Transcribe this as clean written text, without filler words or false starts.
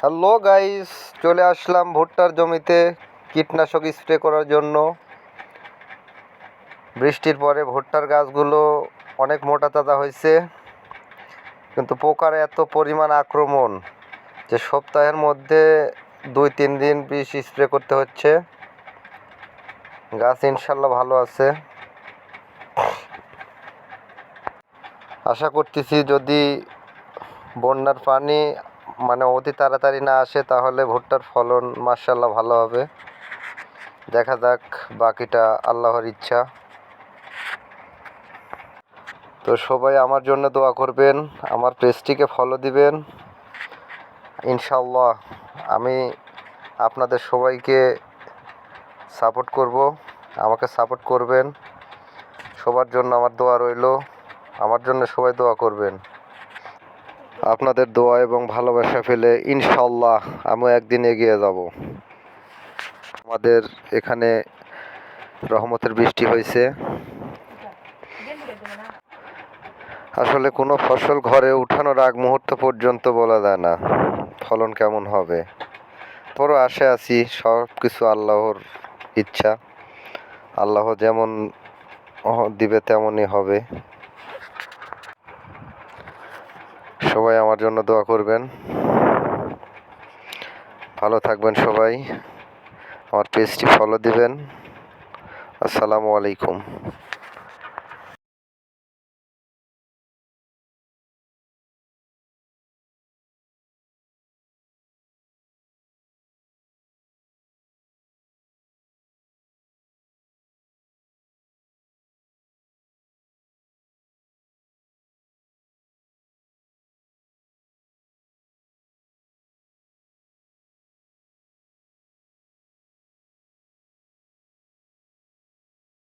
Hello guys, চলে আসলাম ভুট্টার জমিতে কীটনাশক স্প্রে করার জন্য। বৃষ্টির পরে ভুট্টার গাছগুলো অনেক মোটা তাজা হয়েছে, কিন্তু পোকার এত পরিমাণ আক্রমণ যে সপ্তাহের মধ্যে 2-3 দিন বিষ স্প্রে করতে হচ্ছে। গাছ ইনশাল্লাহ ভালো আছে। আশা করতেছি যদি বন্যার পানি অতি তাড়াতাড়ি না আসে তাহলে ভুট্টার ফলন মাশাআল্লাহ ভালো হবে। দেখা যাক, বাকিটা আল্লাহর ইচ্ছা। তো সবাই আমার জন্য দোয়া করবেন, আমার পেজটিকে ফলো দিবেন। ইনশাআল্লাহ আমি আপনাদের সবাইকে সাপোর্ট করব, আমাকে সাপোর্ট করবেন। সবার জন্য আমার দোয়া রইল, আমার জন্য সবাই দোয়া করবেন। আপনাদের দোয়া এবং ভালোবাসা পেলে ইনশাআল্লাহ আমিও একদিন এগিয়ে যাব। আমাদের এখানে রহমতের বৃষ্টি হয়েছে। আসলে কোনো ফসল ঘরে উঠানোর আগ মুহূর্ত পর্যন্ত বলা যায় না ফলন কেমন হবে। পরও আশা আছি, সব কিছু আল্লাহর ইচ্ছা। আল্লাহ যেমন দিবে তেমনই হবে। সবাই আমার জন্য দোয়া করবেন। ভালো থাকবেন সবাই। আমার পেজটি ফলো দিবেন। আসসালামু আলাইকুম।